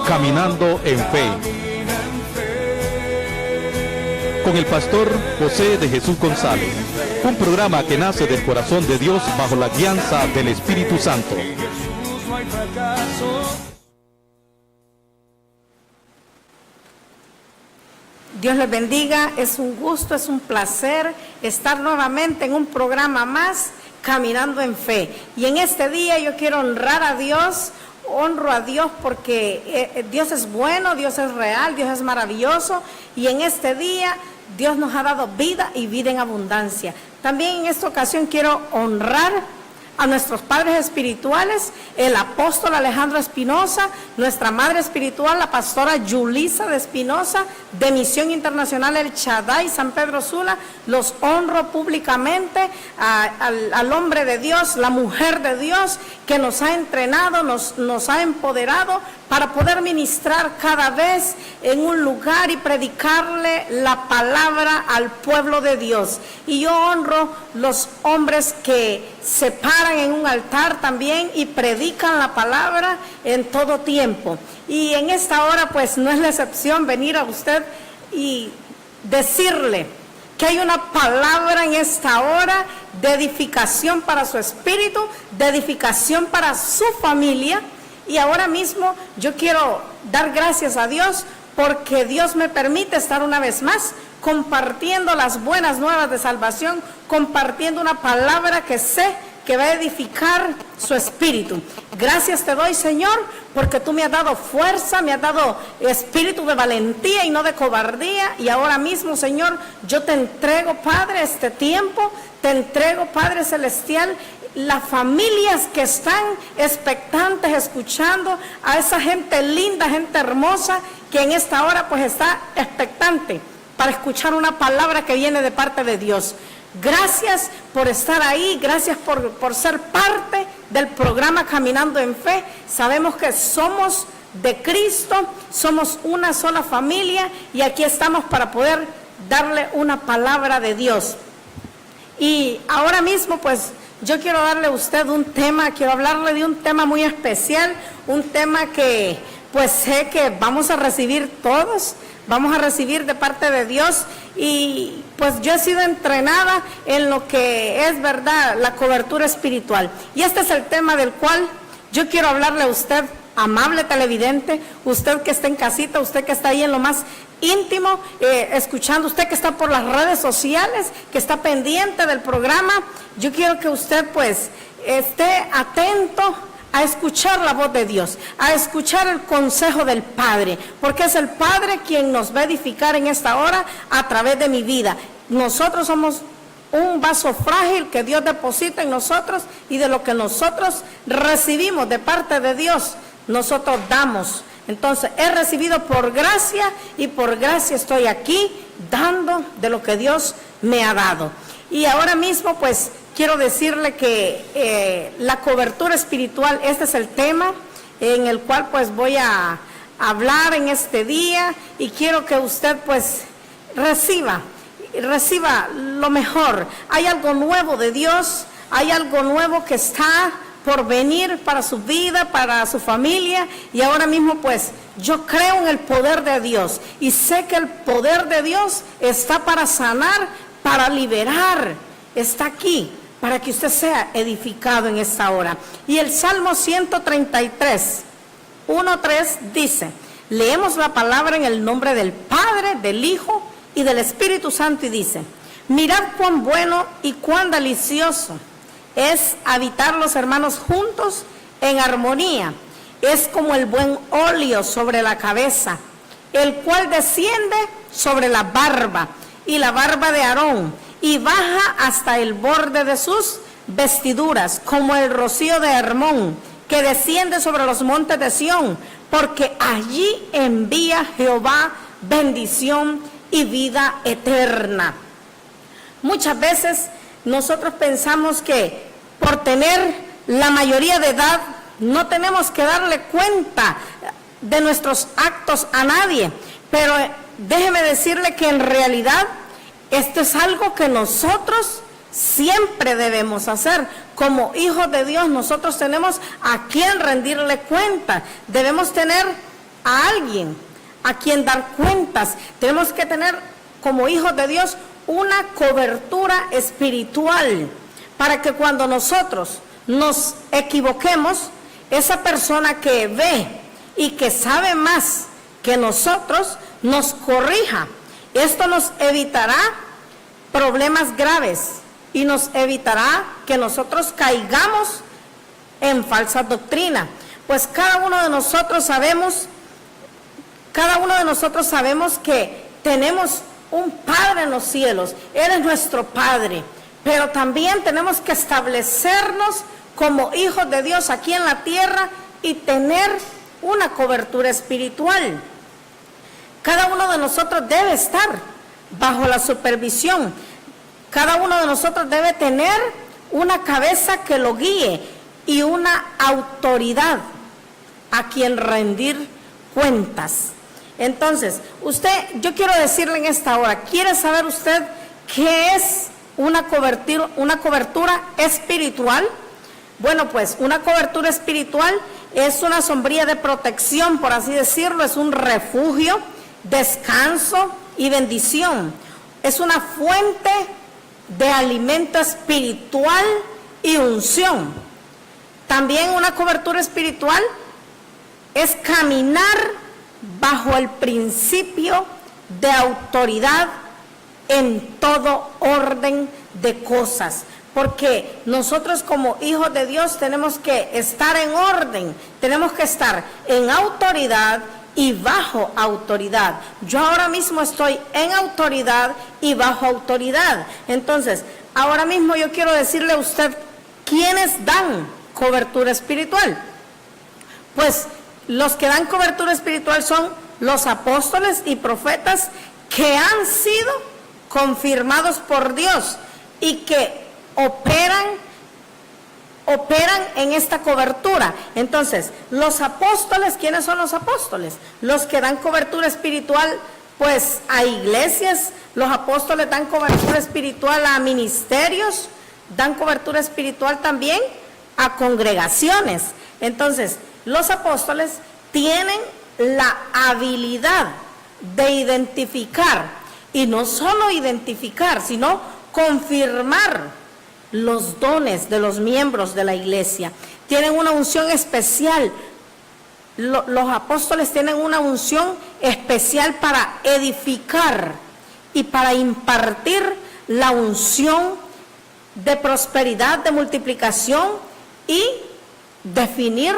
Caminando en Fe, con el pastor José de Jesús González, un programa que nace del corazón de Dios bajo la guianza del Espíritu Santo. Dios les bendiga, es un gusto, es un placer estar nuevamente en un programa más, Caminando en Fe. Y en este día yo quiero honrar a Dios, honro a Dios porque Dios es bueno, Dios es real, Dios es maravilloso. Y en este día Dios nos ha dado vida y vida en abundancia. También en esta ocasión quiero honrar a nuestros padres espirituales, el apóstol Alejandro Espinosa, nuestra madre espiritual, la pastora Yulisa de Espinosa, de Misión Internacional El Shaddai, San Pedro Sula. Los honro públicamente al hombre de Dios, la mujer de Dios, que nos ha entrenado, nos ha empoderado para poder ministrar cada vez en un lugar y predicarle la palabra al pueblo de Dios. Y yo honro los hombres que se paran en un altar también y predican la palabra en todo tiempo. Y en esta hora pues no es la excepción venir a usted y decirle que hay una palabra en esta hora de edificación para su espíritu, de edificación para su familia. Y ahora mismo yo quiero dar gracias a Dios porque Dios me permite estar una vez más compartiendo las buenas nuevas de salvación, compartiendo una palabra que sé que va a edificar su espíritu. Gracias te doy, Señor, porque tú me has dado fuerza, me has dado espíritu de valentía y no de cobardía. Y ahora mismo, Señor, yo te entrego, Padre, este tiempo, te entrego, Padre Celestial, las familias que están expectantes, escuchando a esa gente linda, gente hermosa, que en esta hora pues está expectante para escuchar una palabra que viene de parte de Dios. Gracias por estar ahí, gracias por ser parte del programa Caminando en Fe. Sabemos que somos de Cristo, somos una sola familia y aquí estamos para poder darle una palabra de Dios. Y ahora mismo pues yo quiero darle a usted un tema, quiero hablarle de un tema muy especial, un tema que pues sé que vamos a recibir todos, vamos a recibir de parte de Dios. Y pues yo he sido entrenada en lo que es verdad, la cobertura espiritual. Y este es el tema del cual yo quiero hablarle a usted, amable televidente, usted que está en casita, usted que está ahí en lo más íntimo, escuchando, usted que está por las redes sociales, que está pendiente del programa. Yo quiero que usted pues esté atento a escuchar la voz de Dios, a escuchar el consejo del Padre, porque es el Padre quien nos va a edificar en esta hora a través de mi vida. Nosotros somos un vaso frágil que Dios deposita en nosotros y de lo que nosotros recibimos de parte de Dios, nosotros damos. Entonces, he recibido por gracia y por gracia estoy aquí dando de lo que Dios me ha dado. Y ahora mismo, pues, quiero decirle que la cobertura espiritual, este es el tema en el cual, pues, voy a hablar en este día y quiero que usted, pues, reciba lo mejor. Hay algo nuevo de Dios, hay algo nuevo que está por venir para su vida, para su familia, y ahora mismo pues yo creo en el poder de Dios y sé que el poder de Dios está para sanar, para liberar, está aquí para que usted sea edificado en esta hora. Y el Salmo 133, 1:3 dice, leemos la palabra en el nombre del Padre, del Hijo y del Espíritu Santo, y dice, mirad cuán bueno y cuán delicioso es habitar los hermanos juntos en armonía. Es como el buen óleo sobre la cabeza, el cual desciende sobre la barba y la barba de Aarón, y baja hasta el borde de sus vestiduras, como el rocío de Hermón, que desciende sobre los montes de Sión, porque allí envía Jehová bendición y vida eterna. Muchas veces nosotros pensamos que por tener la mayoría de edad no tenemos que darle cuenta de nuestros actos a nadie, pero déjeme decirle que en realidad esto es algo que nosotros siempre debemos hacer, como hijos de Dios, nosotros tenemos a quien rendirle cuenta. Debemos tener a alguien a quien dar cuentas. Tenemos que tener como hijos de Dios una cobertura espiritual para que cuando nosotros nos equivoquemos, esa persona que ve y que sabe más que nosotros nos corrija. Esto nos evitará problemas graves y nos evitará que nosotros caigamos en falsa doctrina. Pues cada uno de nosotros sabemos que tenemos un Padre en los cielos. Él es nuestro Padre, pero también tenemos que establecernos como hijos de Dios aquí en la tierra y tener una cobertura espiritual. Cada uno de nosotros debe estar bajo la supervisión. Cada uno de nosotros debe tener una cabeza que lo guíe y una autoridad a quien rendir cuentas. Entonces, yo quiero decirle en esta hora, ¿quiere saber usted qué es una cobertura espiritual? Bueno, pues una cobertura espiritual es una sombrilla de protección, por así decirlo, es un refugio, descanso y bendición. Es una fuente de alimento espiritual y unción. También una cobertura espiritual es caminar bajo el principio de autoridad en todo orden de cosas. Porque nosotros como hijos de Dios tenemos que estar en orden, tenemos que estar en autoridad y bajo autoridad. Yo ahora mismo estoy en autoridad y bajo autoridad. Entonces, ahora mismo yo quiero decirle a usted, ¿quiénes dan cobertura espiritual? Pues los que dan cobertura espiritual son los apóstoles y profetas que han sido confirmados por Dios y que operan en esta cobertura. Entonces, los apóstoles, ¿quiénes son los apóstoles? Los que dan cobertura espiritual pues a iglesias. Los apóstoles dan cobertura espiritual a ministerios, dan cobertura espiritual también a congregaciones. Entonces, los apóstoles tienen la habilidad de identificar, y no solo identificar, sino confirmar los dones de los miembros de la iglesia. Tienen una unción especial. Los apóstoles tienen una unción especial para edificar y para impartir la unción de prosperidad, de multiplicación y definir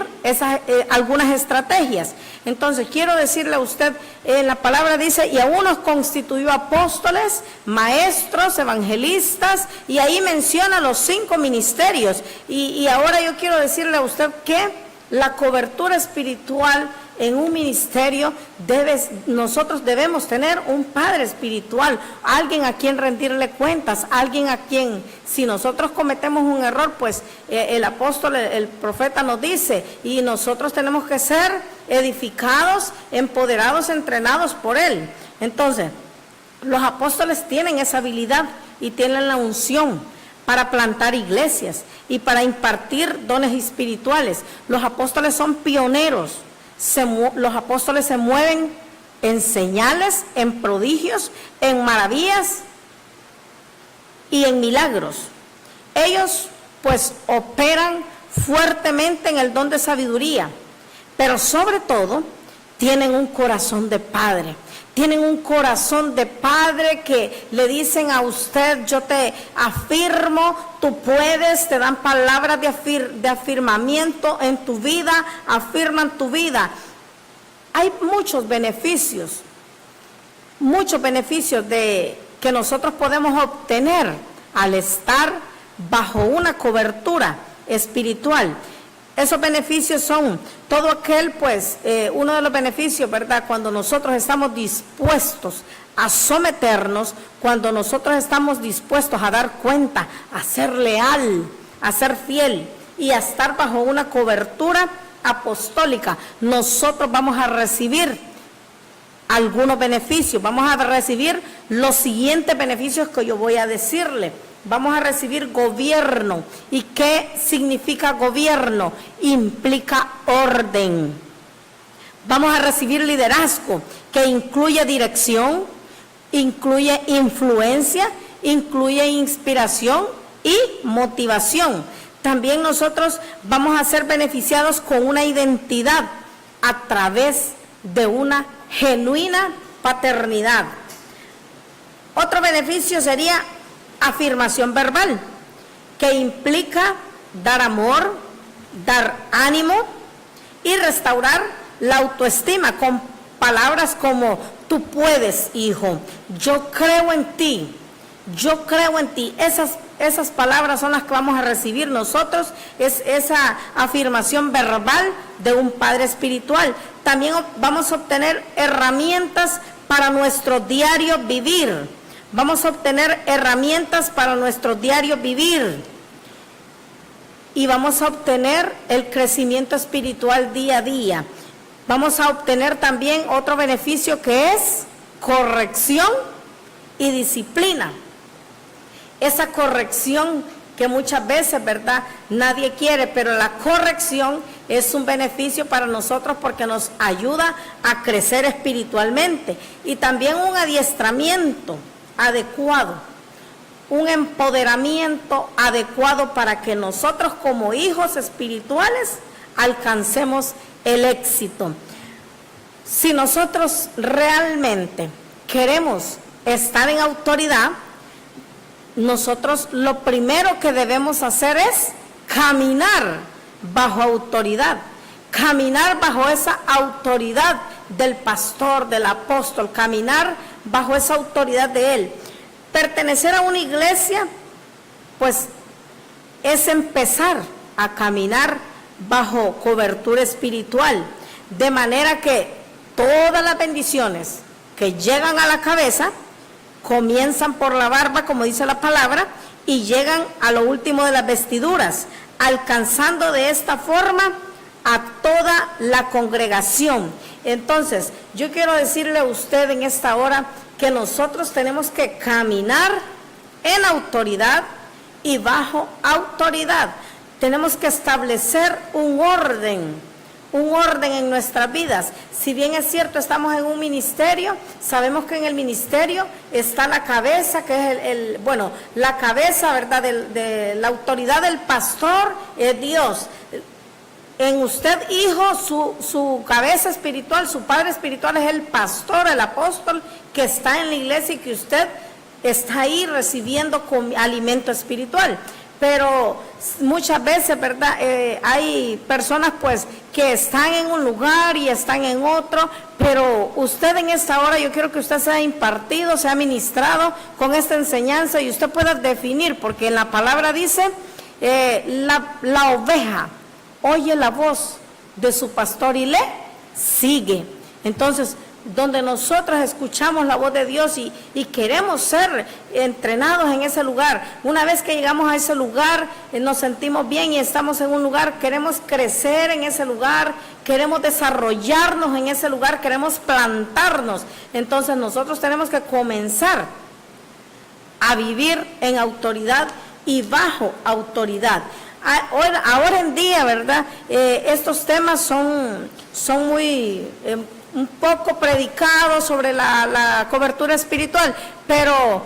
algunas estrategias. Entonces quiero decirle a usted, la palabra dice, y a unos constituyó apóstoles, maestros, evangelistas, y ahí menciona los 5 ministerios. Y ahora yo quiero decirle a usted que la cobertura espiritual en un ministerio, nosotros debemos tener un padre espiritual, alguien a quien rendirle cuentas, alguien a quien, si nosotros cometemos un error, pues el apóstol, el profeta nos dice, y nosotros tenemos que ser edificados, empoderados, entrenados por él. Entonces, los apóstoles tienen esa habilidad y tienen la unción para plantar iglesias y para impartir dones espirituales. Los apóstoles son pioneros. Los apóstoles se mueven en señales, en prodigios, en maravillas y en milagros. Ellos pues operan fuertemente en el don de sabiduría, pero sobre todo tienen un corazón de padre. Tienen un corazón de padre que le dicen a usted, yo te afirmo, tú puedes, te dan palabras de afirmamiento en tu vida, afirman tu vida. Hay muchos beneficios que nosotros podemos obtener al estar bajo una cobertura espiritual. Esos beneficios son todo aquel, pues, uno de los beneficios, ¿verdad? Cuando nosotros estamos dispuestos a someternos, cuando nosotros estamos dispuestos a dar cuenta, a ser leal, a ser fiel y a estar bajo una cobertura apostólica, nosotros vamos a recibir algunos beneficios. Vamos a recibir los siguientes beneficios que yo voy a decirle. vamos a recibir gobierno. ¿Y qué significa gobierno? Implica orden. Vamos a recibir liderazgo, que incluye dirección, incluye influencia, incluye inspiración y motivación. También nosotros vamos a ser beneficiados con una identidad a través de una genuina paternidad. Otro beneficio sería afirmación verbal, que implica dar amor, dar ánimo y restaurar la autoestima con palabras como: tú puedes, hijo, yo creo en ti, yo creo en ti. Esas palabras son las que vamos a recibir nosotros, es esa afirmación verbal de un padre espiritual. También vamos a obtener herramientas para nuestro diario vivir. Vamos a obtener herramientas para nuestro diario vivir. Y vamos a obtener el crecimiento espiritual día a día. Vamos a obtener también otro beneficio, que es corrección y disciplina. Esa corrección que muchas veces, ¿verdad?, nadie quiere, pero la corrección es un beneficio para nosotros porque nos ayuda a crecer espiritualmente. Y también un adiestramiento adecuado, un empoderamiento adecuado para que nosotros como hijos espirituales alcancemos el éxito. Si nosotros realmente queremos estar en autoridad, nosotros lo primero que debemos hacer es caminar bajo autoridad, caminar bajo esa autoridad del pastor, del apóstol, caminar bajo esa autoridad de él. Pertenecer a una iglesia, pues, es empezar a caminar bajo cobertura espiritual, de manera que todas las bendiciones que llegan a la cabeza comienzan por la barba, como dice la palabra, y llegan a lo último de las vestiduras, alcanzando de esta forma a toda la congregación. Entonces, yo quiero decirle a usted en esta hora que nosotros tenemos que caminar en autoridad y bajo autoridad. Tenemos que establecer un orden en nuestras vidas. Si bien es cierto, estamos en un ministerio, sabemos que en el ministerio está la cabeza, que es la cabeza, ¿verdad?, de la autoridad del pastor, es Dios. En usted, hijo, su cabeza espiritual, su padre espiritual es el pastor, el apóstol que está en la iglesia y que usted está ahí recibiendo alimento espiritual. Pero muchas veces, ¿verdad?, hay personas pues que están en un lugar y están en otro, pero usted en esta hora, yo quiero que usted sea impartido, sea ministrado con esta enseñanza y usted pueda definir, porque en la palabra dice, la oveja oye la voz de su pastor y le sigue. Entonces, donde nosotros escuchamos la voz de Dios y queremos ser entrenados en ese lugar, una vez que llegamos a ese lugar, nos sentimos bien y estamos en un lugar, queremos crecer en ese lugar, queremos desarrollarnos en ese lugar, queremos plantarnos. Entonces nosotros tenemos que comenzar a vivir en autoridad y bajo autoridad. Ahora en día, ¿verdad?, estos temas son muy un poco predicados sobre la cobertura espiritual, pero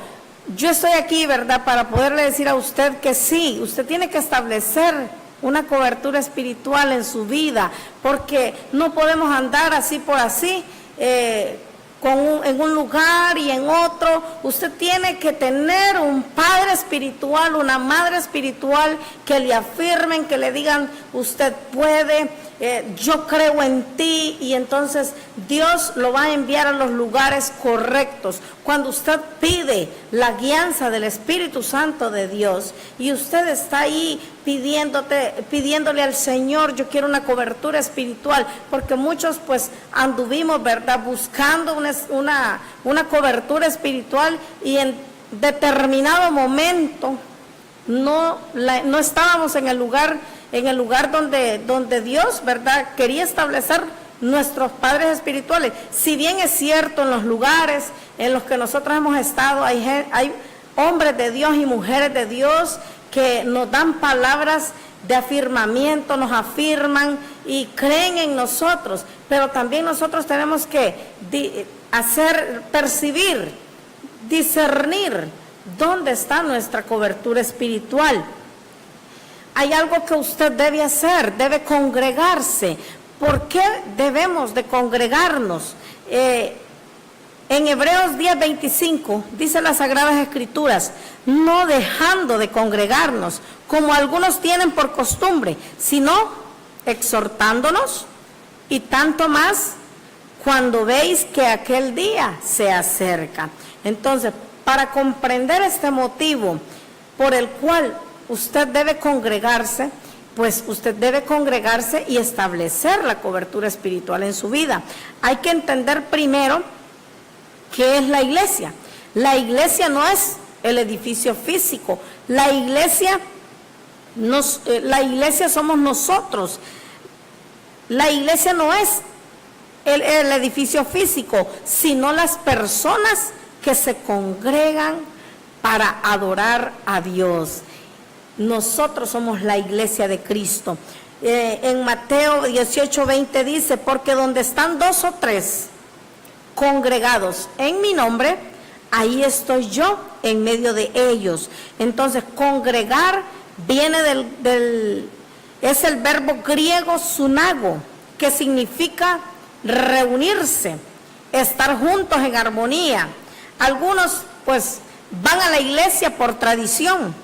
yo estoy aquí, ¿verdad?, para poderle decir a usted que sí, usted tiene que establecer una cobertura espiritual en su vida, porque no podemos andar así por así, en un lugar y en otro. Usted tiene que tener un padre espiritual, una madre espiritual que le afirmen, que le digan, usted puede, yo creo en ti, y entonces Dios lo va a enviar a los lugares correctos. Cuando usted pide la guianza del Espíritu Santo de Dios y usted está ahí pidiéndole al Señor, yo quiero una cobertura espiritual, porque muchos pues anduvimos, ¿verdad?, buscando una cobertura espiritual y en determinado momento no estábamos en el lugar donde Dios, ¿verdad?, quería establecer nuestros padres espirituales. Si bien es cierto, en los lugares en los que nosotros hemos estado hay hombres de Dios y mujeres de Dios que nos dan palabras de afirmamiento, nos afirman y creen en nosotros, pero también nosotros tenemos que percibir, discernir dónde está nuestra cobertura espiritual. Hay algo que usted debe hacer, debe congregarse. ¿Por qué debemos de congregarnos? En Hebreos 10:25 dice las Sagradas Escrituras, no dejando de congregarnos, como algunos tienen por costumbre, sino exhortándonos, y tanto más cuando veis que aquel día se acerca. Entonces, para comprender este motivo por el cual usted debe congregarse, pues usted debe congregarse y establecer la cobertura espiritual en su vida. Hay que entender primero qué es la iglesia. La iglesia no es el edificio físico. La iglesia somos nosotros. La iglesia no es el edificio físico, sino las personas que se congregan para adorar a Dios. Nosotros somos la iglesia de Cristo. En Mateo 18:20 dice, porque donde están 2 o 3 congregados en mi nombre, ahí estoy yo en medio de ellos. Entonces, congregar viene es el verbo griego sunago, que significa reunirse, estar juntos en armonía. Algunos pues van a la iglesia por tradición,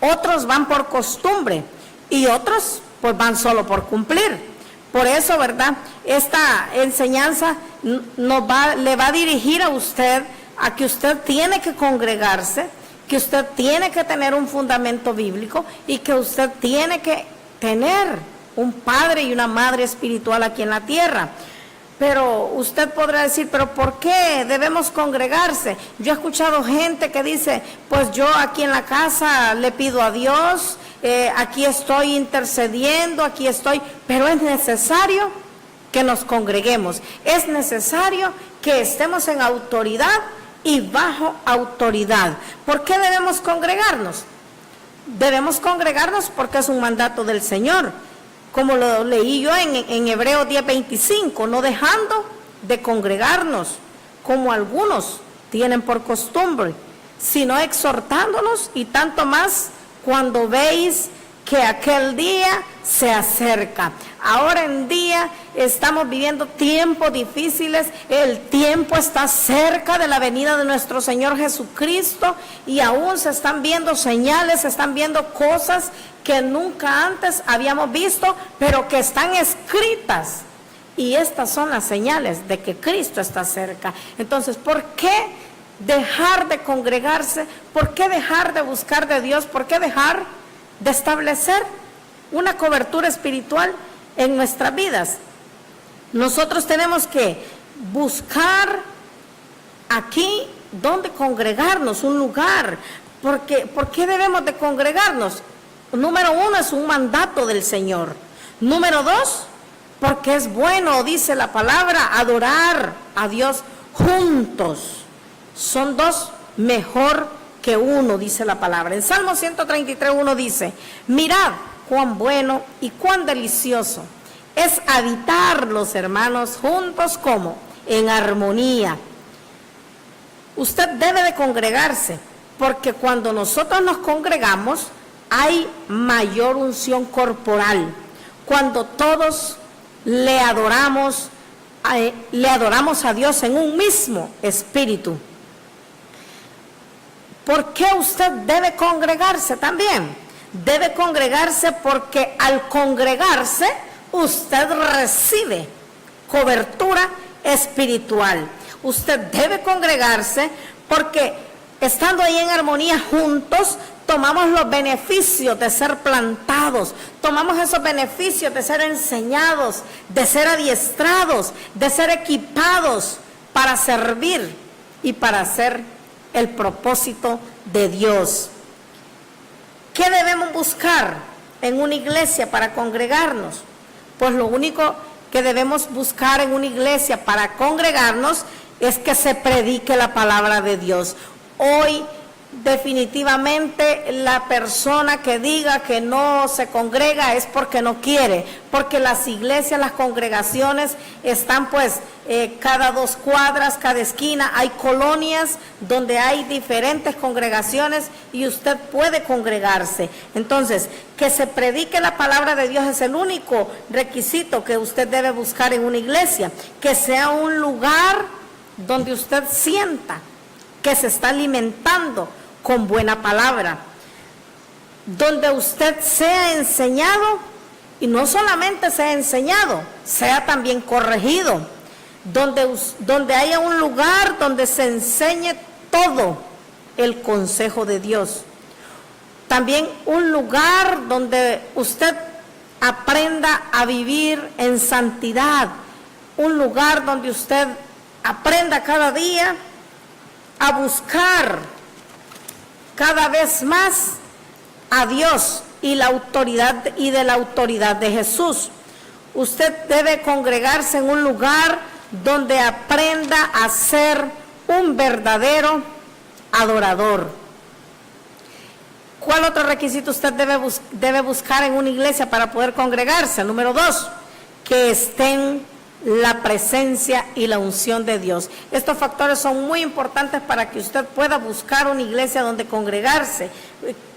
otros van por costumbre y otros pues van solo por cumplir. Por eso, ¿verdad? Esta enseñanza le va a dirigir a usted a que usted tiene que congregarse, que usted tiene que tener un fundamento bíblico y que usted tiene que tener un padre y una madre espiritual aquí en la tierra. Pero usted podrá decir, ¿pero por qué debemos congregarse? Yo he escuchado gente que dice, pues yo aquí en la casa le pido a Dios, aquí estoy intercediendo, aquí estoy, pero es necesario que nos congreguemos, es necesario que estemos en autoridad y bajo autoridad. ¿Por qué debemos congregarnos? Debemos congregarnos porque es un mandato del Señor. Como lo leí yo en Hebreos 10:25, no dejando de congregarnos, como algunos tienen por costumbre, sino exhortándonos, y tanto más cuando veis que aquel día se acerca. Ahora en día estamos viviendo tiempos difíciles, el tiempo está cerca de la venida de nuestro Señor Jesucristo y aún se están viendo señales, se están viendo cosas que nunca antes habíamos visto, pero que están escritas. Y estas son las señales de que Cristo está cerca. Entonces, ¿por qué dejar de congregarse? ¿Por qué dejar de buscar de Dios? ¿Por qué dejar de establecer una cobertura espiritual en nuestras vidas? Nosotros tenemos que buscar aquí donde congregarnos, un lugar. ¿Por qué debemos de congregarnos? Número 1, es un mandato del Señor. Número 2, porque es bueno, dice la palabra, adorar a Dios juntos. Son 2 mejor que 1, dice la palabra. En Salmo 133:1 dice, mirad cuán bueno y cuán delicioso es habitar los hermanos juntos, como en armonía. Usted debe de congregarse, porque cuando nosotros nos congregamos hay mayor unción corporal. Cuando todos le adoramos a Dios en un mismo espíritu. ¿Por qué usted debe congregarse también? Debe congregarse porque al congregarse usted recibe cobertura espiritual. Usted debe congregarse porque estando ahí en armonía juntos, tomamos los beneficios de ser plantados, tomamos esos beneficios de ser enseñados, de ser adiestrados, de ser equipados para servir y para hacer el propósito de Dios. ¿Qué debemos buscar en una iglesia para congregarnos? Pues lo único que debemos buscar en una iglesia para congregarnos es que se predique la palabra de Dios. Hoy definitivamente la persona que diga que no se congrega es porque no quiere, porque las iglesias, las congregaciones están pues cada 2 cuadras, cada esquina, hay colonias donde hay diferentes congregaciones y usted puede congregarse. Entonces, que se predique la palabra de Dios es el único requisito que usted debe buscar en una iglesia, que sea un lugar donde usted sienta que se está alimentando con buena palabra, donde usted sea enseñado, y no solamente sea enseñado, sea también corregido, donde haya un lugar donde se enseñe todo el consejo de Dios, también un lugar donde usted aprenda a vivir en santidad, un lugar donde usted aprenda cada día a buscar cada vez más a Dios y la autoridad de la autoridad de Jesús. Usted debe congregarse en un lugar donde aprenda a ser un verdadero adorador. ¿Cuál otro requisito usted debe buscar en una iglesia para poder congregarse? Número 2, que estén la presencia y la unción de Dios. Estos factores son muy importantes para que usted pueda buscar una iglesia donde congregarse.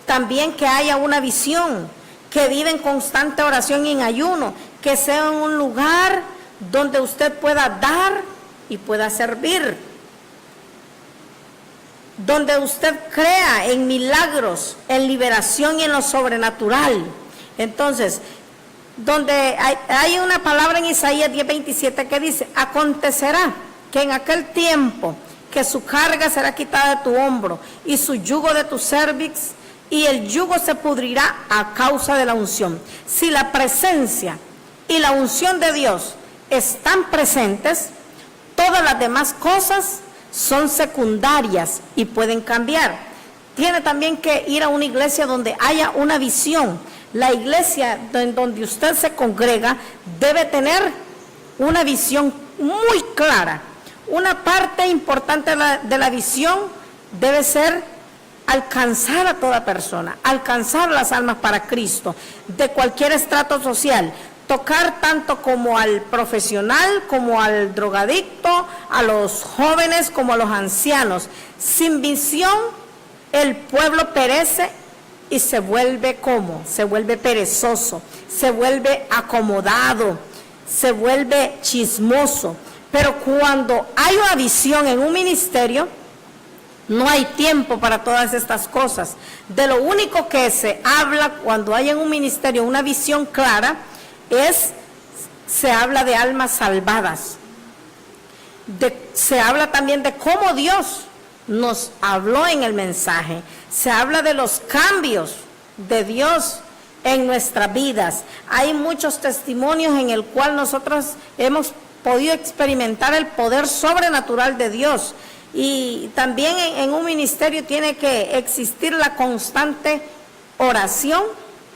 También que haya una visión, que viva en constante oración y en ayuno, que sea un lugar donde usted pueda dar y pueda servir, donde usted crea en milagros, en liberación y en lo sobrenatural. Entonces, donde hay una palabra en Isaías 10:27 que dice: acontecerá que en aquel tiempo que su carga será quitada de tu hombro y su yugo de tu cervix, y el yugo se pudrirá a causa de la unción. Si la presencia y la unción de Dios están presentes, todas las demás cosas son secundarias y pueden cambiar. Tiene también que ir a una iglesia donde haya una visión. La iglesia en donde usted se congrega debe tener una visión muy clara. Una parte importante de la visión debe ser alcanzar a toda persona, alcanzar las almas para Cristo, de cualquier estrato social, tocar tanto como al profesional, como al drogadicto, a los jóvenes como a los ancianos. Sin visión, el pueblo perece y se vuelve ¿cómo? Se vuelve perezoso, se vuelve acomodado, se vuelve chismoso. Pero cuando hay una visión en un ministerio, no hay tiempo para todas estas cosas. De lo único que se habla cuando hay en un ministerio una visión clara, se habla de almas salvadas. Se habla también de cómo Dios nos habló en el mensaje. Se habla de los cambios de Dios en nuestras vidas. Hay muchos testimonios en el cual nosotros hemos podido experimentar el poder sobrenatural de Dios. Y también en un ministerio tiene que existir la constante oración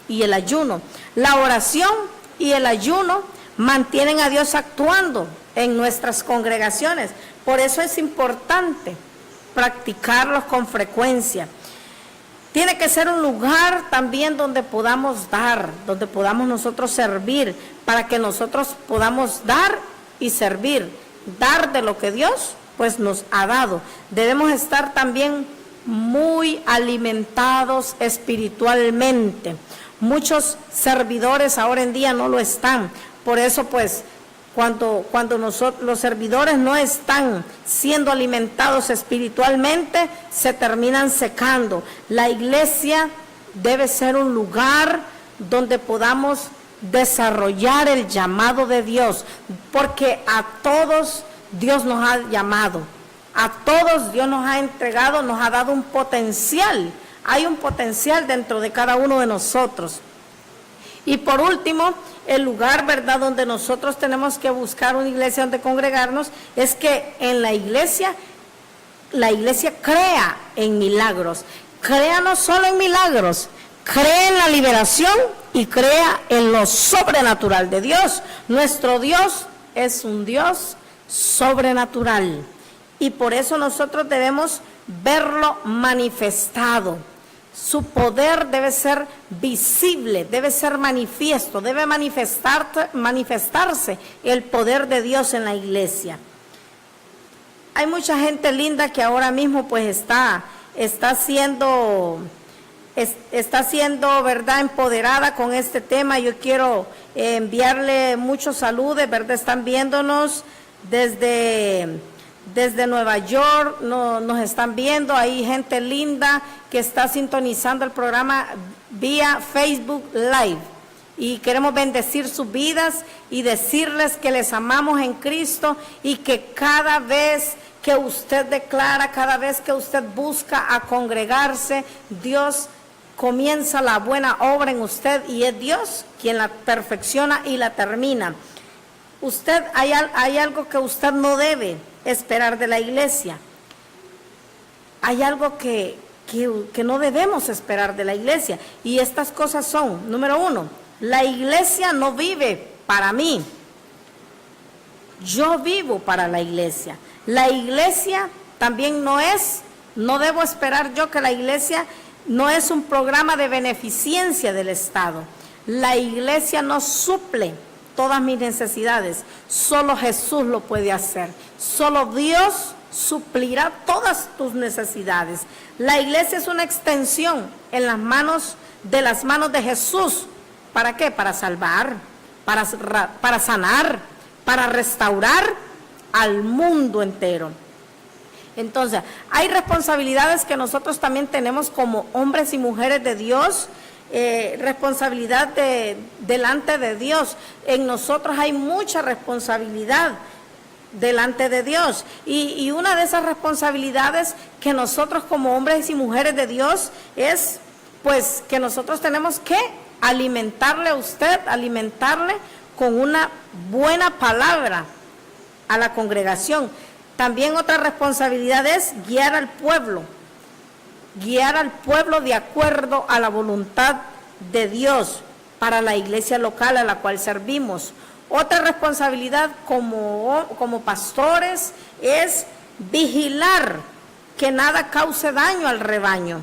y el ayuno. La oración y el ayuno mantienen a Dios actuando en nuestras congregaciones. Por eso es importante practicarlos con frecuencia. Tiene que ser un lugar también donde podamos dar, donde podamos nosotros servir, para que nosotros podamos dar y servir, dar de lo que Dios pues nos ha dado. Debemos estar también muy alimentados espiritualmente. Muchos servidores ahora en día no lo están. Por eso pues cuando nosotros, los servidores no están siendo alimentados espiritualmente, se terminan secando. La iglesia debe ser un lugar donde podamos desarrollar el llamado de Dios, porque a todos Dios nos ha llamado, a todos Dios nos ha entregado, nos ha dado un potencial. Hay un potencial dentro de cada uno de nosotros. Y por último, el lugar, ¿verdad?, donde nosotros tenemos que buscar una iglesia donde congregarnos, es que en la iglesia crea en milagros. Crea no solo en milagros, crea en la liberación y crea en lo sobrenatural de Dios. Nuestro Dios es un Dios sobrenatural. Y por eso nosotros debemos verlo manifestado. Su poder debe ser visible, debe ser manifiesto, debe manifestarse el poder de Dios en la iglesia. Hay mucha gente linda que ahora mismo pues está siendo, ¿verdad?, empoderada con este tema. Yo quiero enviarle muchos saludos, ¿verdad? Están viéndonos desde Nueva York, nos están viendo. Hay gente linda que está sintonizando el programa vía Facebook Live. Y queremos bendecir sus vidas y decirles que les amamos en Cristo y que cada vez que usted declara, cada vez que usted busca a congregarse, Dios comienza la buena obra en usted y es Dios quien la perfecciona y la termina. Usted, hay algo que usted no debe esperar de la iglesia. Hay algo que no debemos esperar de la iglesia. Y estas cosas son, número 1, la iglesia no vive para mí. Yo vivo para la iglesia. La iglesia también no debo esperar yo que la iglesia no es un programa de beneficencia del Estado. La iglesia no suple todas mis necesidades. Solo Jesús lo puede hacer. Solo Dios suplirá todas tus necesidades. La iglesia es una extensión en las manos de Jesús. ¿Para qué? Para salvar, para sanar, para restaurar al mundo entero. Entonces, hay responsabilidades que nosotros también tenemos como hombres y mujeres de Dios. Responsabilidad delante de Dios. En nosotros hay mucha responsabilidad delante de Dios, y una de esas responsabilidades que nosotros como hombres y mujeres de Dios es pues que nosotros tenemos que alimentarle a usted, alimentarle con una buena palabra a la congregación. También otra responsabilidad es guiar al pueblo de acuerdo a la voluntad de Dios para la iglesia local a la cual servimos. Otra responsabilidad como pastores es vigilar que nada cause daño al rebaño,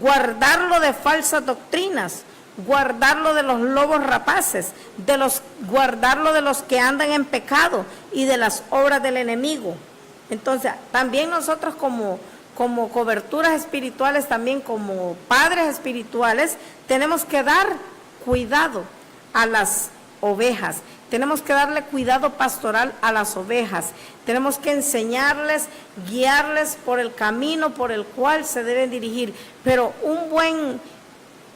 guardarlo de falsas doctrinas, guardarlo de los lobos rapaces, guardarlo de los que andan en pecado y de las obras del enemigo. Entonces, también nosotros como coberturas espirituales, también como padres espirituales, tenemos que dar cuidado a las ovejas. Tenemos que darle cuidado pastoral a las ovejas. Tenemos que enseñarles, guiarles por el camino por el cual se deben dirigir. Pero un buen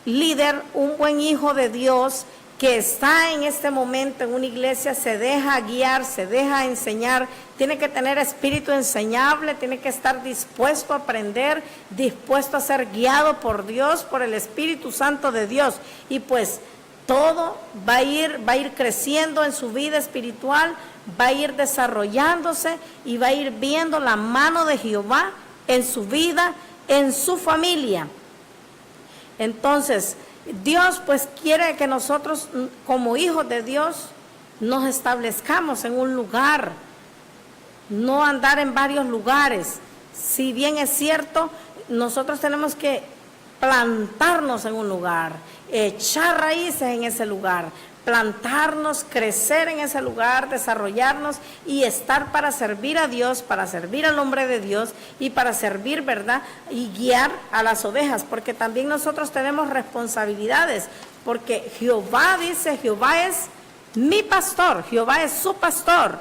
líder, un buen hijo de Dios que está en este momento en una iglesia, se deja guiar, se deja enseñar, tiene que tener espíritu enseñable, tiene que estar dispuesto a aprender, dispuesto a ser guiado por Dios, por el Espíritu Santo de Dios. Y pues todo va a ir creciendo en su vida espiritual, va a ir desarrollándose y va a ir viendo la mano de Jehová en su vida, en su familia. Entonces, Dios pues quiere que nosotros como hijos de Dios nos establezcamos en un lugar, no andar en varios lugares. Si bien es cierto, nosotros tenemos que plantarnos en un lugar, echar raíces en ese lugar, plantarnos, crecer en ese lugar, desarrollarnos y estar para servir a Dios, para servir al hombre de Dios y para servir, ¿verdad? Y guiar a las ovejas, porque también nosotros tenemos responsabilidades, porque Jehová dice, Jehová es mi pastor, Jehová es su pastor.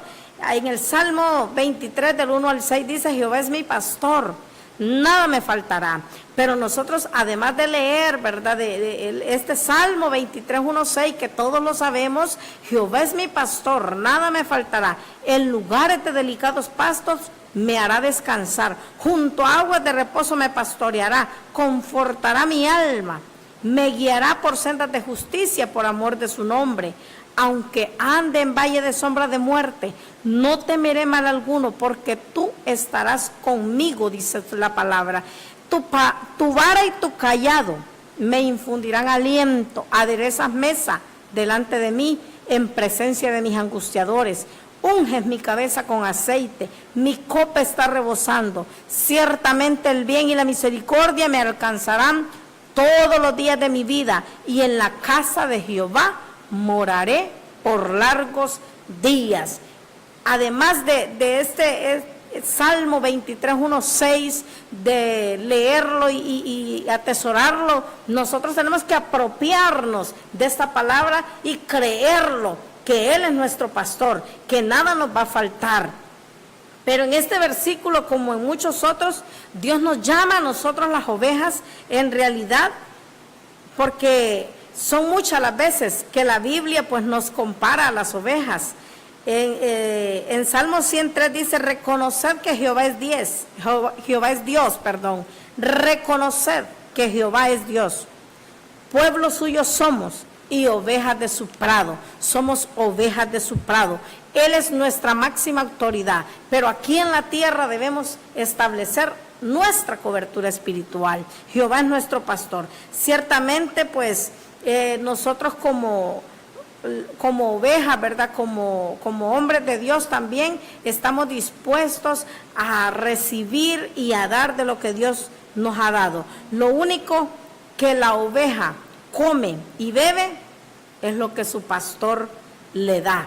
En el Salmo 23 del 1 al 6 dice, Jehová es mi pastor, nada me faltará. Pero nosotros, además de leer, ¿verdad?, este Salmo 23, 1, 6, que todos lo sabemos, Jehová es mi pastor, nada me faltará. En lugares de delicados pastos me hará descansar, junto a aguas de reposo me pastoreará, confortará mi alma, me guiará por sendas de justicia por amor de su nombre. Aunque ande en valle de sombra de muerte, no temeré mal alguno, porque tú estarás conmigo, dice la palabra. Tu vara y tu cayado me infundirán aliento, aderezas mesa delante de mí en presencia de mis angustiadores. unges mi cabeza con aceite, mi copa está rebosando. Ciertamente el bien y la misericordia me alcanzarán todos los días de mi vida, y en la casa de Jehová moraré por largos días. Además de este Salmo 23, 1, 6, de leerlo y atesorarlo, nosotros tenemos que apropiarnos de esta palabra y creerlo, que Él es nuestro pastor, que nada nos va a faltar. Pero en este versículo, como en muchos otros, Dios nos llama a nosotros las ovejas, en realidad, porque son muchas las veces que la Biblia pues nos compara a las ovejas. En Salmo 103 dice: reconoced que Jehová es Dios, reconoced que Jehová es Dios, pueblo suyo somos y ovejas de su prado. Somos ovejas de su prado. Él es nuestra máxima autoridad, pero aquí en la tierra debemos establecer nuestra cobertura espiritual. Jehová es nuestro pastor. Ciertamente pues nosotros como ovejas, ¿verdad? Como hombres de Dios también estamos dispuestos a recibir y a dar de lo que Dios nos ha dado. Lo único que la oveja come y bebe es lo que su pastor le da.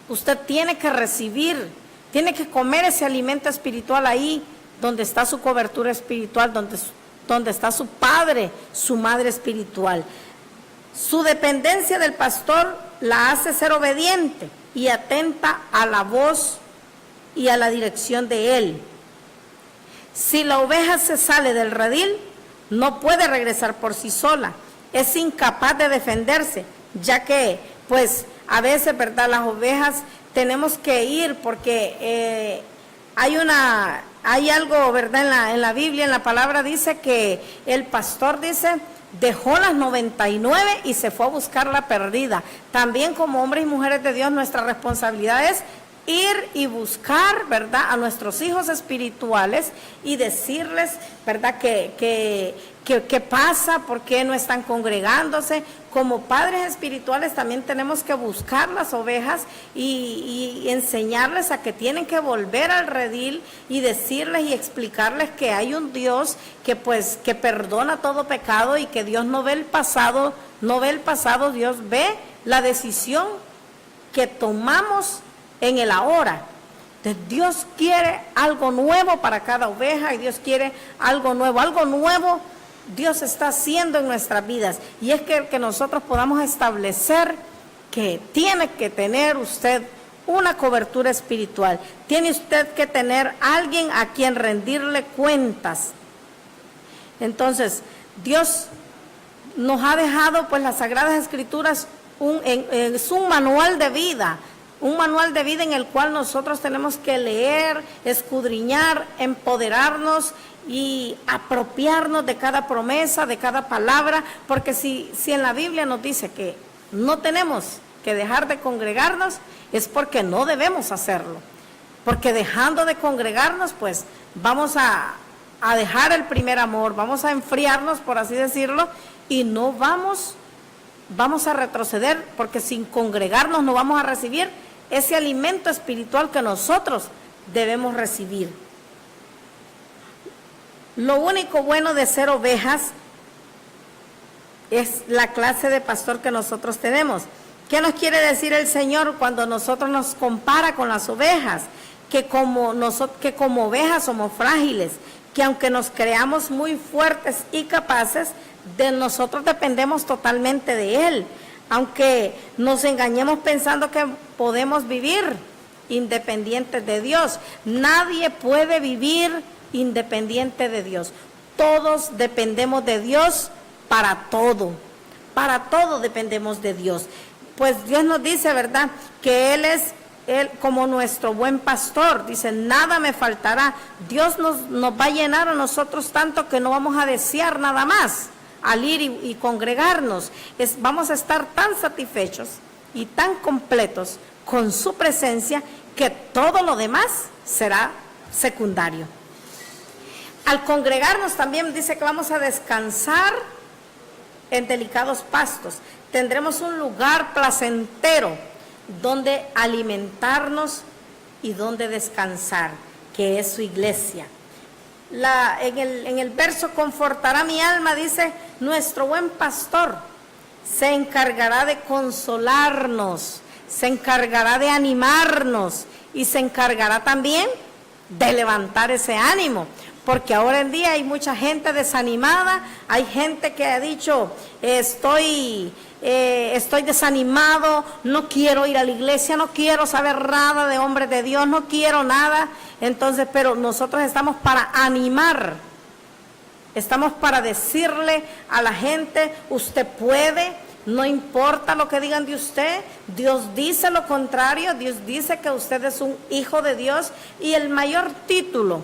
Usted tiene que recibir, tiene que comer ese alimento espiritual ahí donde está su cobertura espiritual, donde está su padre, su madre espiritual. Su dependencia del pastor la hace ser obediente y atenta a la voz y a la dirección de él. Si la oveja se sale del redil, no puede regresar por sí sola, es incapaz de defenderse, ya que pues a veces, ¿verdad?, las ovejas tenemos que ir porque hay algo, ¿verdad?, en la Biblia, en la palabra dice que el pastor dice: dejó las 99 y se fue a buscar la perdida. También como hombres y mujeres de Dios, nuestra responsabilidad es ir y buscar, ¿verdad?, a nuestros hijos espirituales y decirles, ¿verdad?, qué pasa, por qué no están congregándose. Como padres espirituales también tenemos que buscar las ovejas y enseñarles a que tienen que volver al redil y decirles y explicarles que hay un Dios que perdona todo pecado y que Dios no ve el pasado, Dios ve la decisión que tomamos en el ahora. Entonces, Dios quiere algo nuevo para cada oveja y Dios quiere algo nuevo Dios está haciendo en nuestras vidas, y es que nosotros podamos establecer que tiene que tener usted una cobertura espiritual, tiene usted que tener alguien a quien rendirle cuentas. Entonces, Dios nos ha dejado pues las Sagradas Escrituras es un manual de vida, en el cual nosotros tenemos que leer, escudriñar, empoderarnos y apropiarnos de cada promesa, de cada palabra, porque si en la Biblia nos dice que no tenemos que dejar de congregarnos, es porque no debemos hacerlo, porque dejando de congregarnos, pues vamos a dejar el primer amor, vamos a enfriarnos, por así decirlo, y no vamos a retroceder, porque sin congregarnos no vamos a recibir ese alimento espiritual que nosotros debemos recibir. Lo único bueno de ser ovejas es la clase de pastor que nosotros tenemos. ¿Qué nos quiere decir el Señor cuando nosotros nos compara con las ovejas? Que como ovejas somos frágiles, que aunque nos creamos muy fuertes y capaces, de nosotros dependemos totalmente de Él. Aunque nos engañemos pensando que podemos vivir independientes de Dios, nadie puede vivir independiente de Dios. Todos dependemos de Dios para todo dependemos de Dios. Pues Dios nos dice, ¿verdad?, que Él es como nuestro buen pastor. Dice: nada me faltará. Dios nos va a llenar a nosotros tanto que no vamos a desear nada más al ir y congregarnos. Vamos a estar tan satisfechos y tan completos con su presencia que todo lo demás será secundario. Al congregarnos también dice que vamos a descansar en delicados pastos. Tendremos un lugar placentero donde alimentarnos y donde descansar, que es su iglesia. En el verso confortará mi alma, dice, nuestro buen pastor se encargará de consolarnos, se encargará de animarnos y se encargará también de levantar ese ánimo, porque ahora en día hay mucha gente desanimada, hay gente que ha dicho, estoy desanimado, no quiero ir a la iglesia, no quiero saber nada de hombres de Dios, no quiero nada. Entonces, pero nosotros estamos para animar, estamos para decirle a la gente, usted puede, no importa lo que digan de usted, Dios dice lo contrario, Dios dice que usted es un hijo de Dios y el mayor título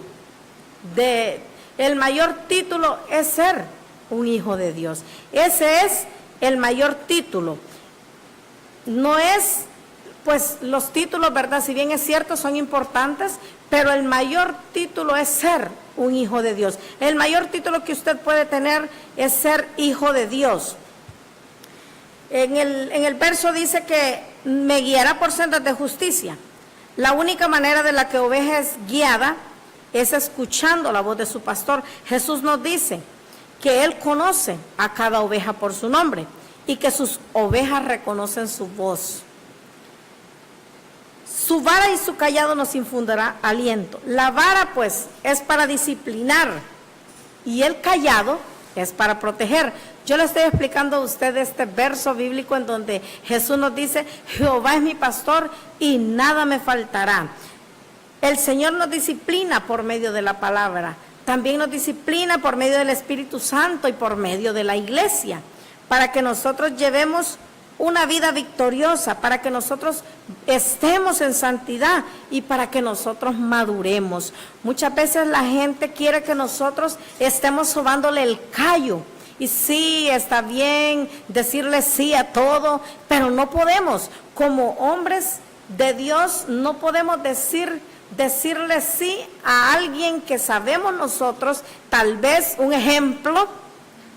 es ser un hijo de Dios. Ese es el mayor título. No es, pues los títulos, ¿verdad? Si bien es cierto, son importantes, pero el mayor título es ser un hijo de Dios. El mayor título que usted puede tener es ser hijo de Dios. En el verso dice que me guiará por sendas de justicia. La única manera de la que oveja es guiada es escuchando la voz de su pastor. Jesús nos dice que Él conoce a cada oveja por su nombre y que sus ovejas reconocen su voz. Su vara y su callado nos infundirá aliento. La vara, pues, es para disciplinar y el callado es para proteger. Yo le estoy explicando a usted este verso bíblico en donde Jesús nos dice, Jehová es mi pastor y nada me faltará. El Señor nos disciplina por medio de la palabra, también nos disciplina por medio del Espíritu Santo y por medio de la iglesia, para que nosotros llevemos una vida victoriosa, para que nosotros estemos en santidad y para que nosotros maduremos. Muchas veces la gente quiere que nosotros estemos sobándole el callo. Y sí, está bien decirle sí a todo, pero no podemos. Como hombres de Dios no podemos decirle sí a alguien que sabemos nosotros, tal vez un ejemplo,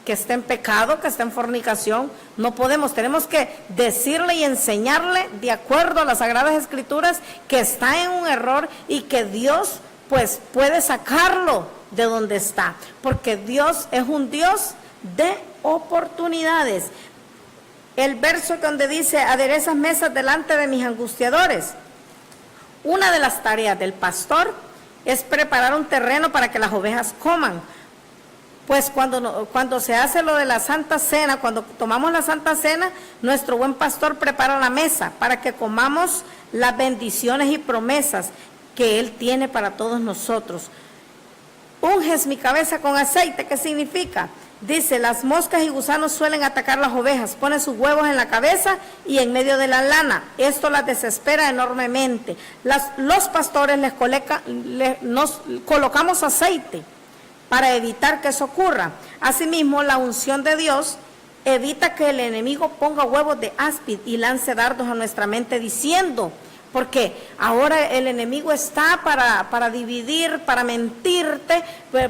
que está en pecado, que está en fornicación. No podemos, tenemos que decirle y enseñarle de acuerdo a las Sagradas Escrituras que está en un error y que Dios pues puede sacarlo de donde está, porque Dios es un Dios de oportunidades. El verso donde dice, aderezas mesas delante de mis angustiadores. Una de las tareas del pastor es preparar un terreno para que las ovejas coman. Pues cuando se hace lo de la Santa Cena, cuando tomamos la Santa Cena, nuestro buen pastor prepara la mesa para que comamos las bendiciones y promesas que Él tiene para todos nosotros. Unges mi cabeza con aceite, ¿qué significa? Dice, las moscas y gusanos suelen atacar las ovejas, ponen sus huevos en la cabeza y en medio de la lana. Esto las desespera enormemente. Los pastores nos colocamos aceite para evitar que eso ocurra. Asimismo, la unción de Dios evita que el enemigo ponga huevos de áspid y lance dardos a nuestra mente diciendo, porque ahora el enemigo está para dividir, para mentirte,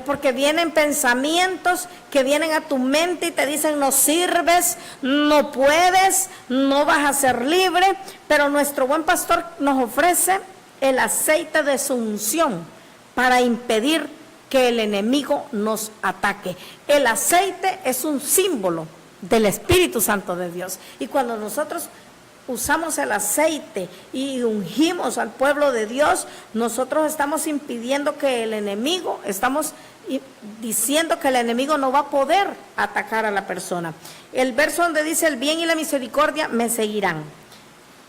porque vienen pensamientos que vienen a tu mente y te dicen no sirves, no puedes, no vas a ser libre, pero nuestro buen pastor nos ofrece el aceite de su unción para impedir que el enemigo nos ataque. El aceite es un símbolo del Espíritu Santo de Dios. Y cuando nosotros usamos el aceite y ungimos al pueblo de Dios, nosotros estamos impidiendo que el enemigo, estamos diciendo que el enemigo no va a poder atacar a la persona. El verso donde dice, el bien y la misericordia me seguirán.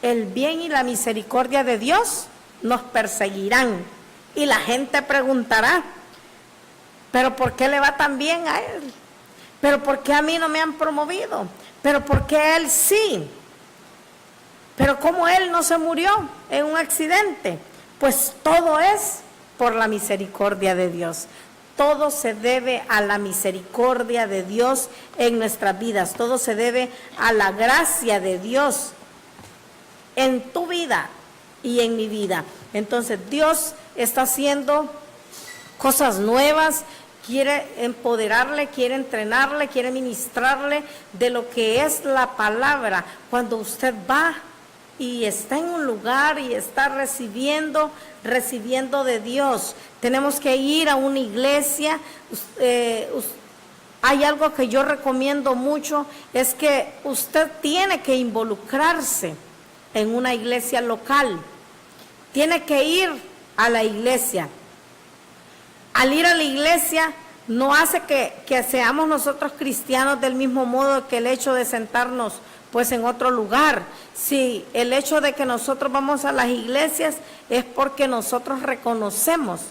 El bien y la misericordia de Dios nos perseguirán. Y la gente preguntará, ¿pero por qué le va tan bien a él? ¿Pero por qué a mí no me han promovido? ¿Pero por qué a él sí? ¿Pero cómo él no se murió en un accidente? Pues todo es por la misericordia de Dios. Todo se debe a la misericordia de Dios en nuestras vidas. Todo se debe a la gracia de Dios en tu vida y en mi vida. Entonces Dios está haciendo cosas nuevas, quiere empoderarle, quiere entrenarle, quiere ministrarle de lo que es la palabra. Cuando usted va y está en un lugar y está recibiendo de Dios. Tenemos que ir a una iglesia. Hay algo que yo recomiendo mucho, es que usted tiene que involucrarse en una iglesia local. Tiene que ir a la iglesia. Al ir a la iglesia no hace que seamos nosotros cristianos del mismo modo que el hecho de sentarnos pues en otro lugar. Sí, el hecho de que nosotros vamos a las iglesias es porque nosotros reconocemos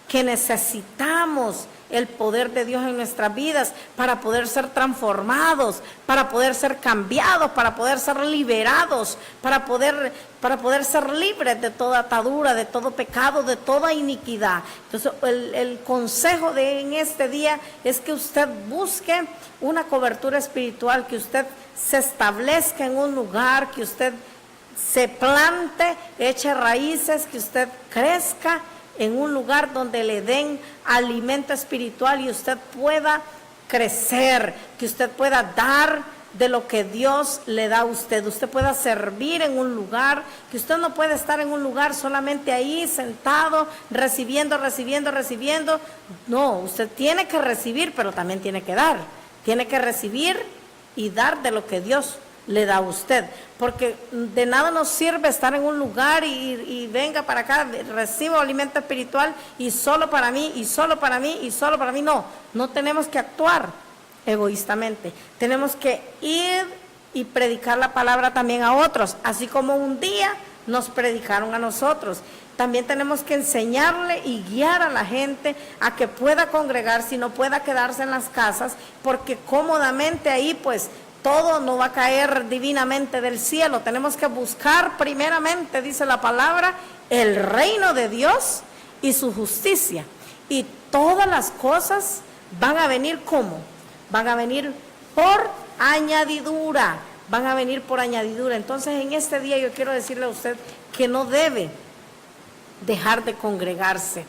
que necesitamos el poder de Dios en nuestras vidas para poder ser transformados, para poder ser cambiados, para poder ser liberados, para poder ser libres de toda atadura, de todo pecado, de toda iniquidad. Entonces, el consejo en este día es que usted busque una cobertura espiritual, que usted se establezca en un lugar, que usted se plante, eche raíces, que usted crezca en un lugar donde le den alimento espiritual y usted pueda crecer, que usted pueda dar de lo que Dios le da a usted. Usted pueda servir en un lugar, que usted no puede estar en un lugar solamente ahí sentado, recibiendo. No, usted tiene que recibir, pero también tiene que dar. Tiene que recibir y dar de lo que Dios le da a usted, porque de nada nos sirve estar en un lugar y venga para acá, recibo alimento espiritual y solo para mí, no tenemos que actuar egoístamente, tenemos que ir y predicar la palabra también a otros, así como un día nos predicaron a nosotros. También tenemos que enseñarle y guiar a la gente a que pueda congregarse y no pueda quedarse en las casas, porque cómodamente ahí pues todo no va a caer divinamente del cielo. Tenemos que buscar primeramente, dice la palabra, el reino de Dios y su justicia. Y todas las cosas van a venir ¿cómo? Van a venir por añadidura. Entonces en este día yo quiero decirle a usted que no debe dejar de congregarse.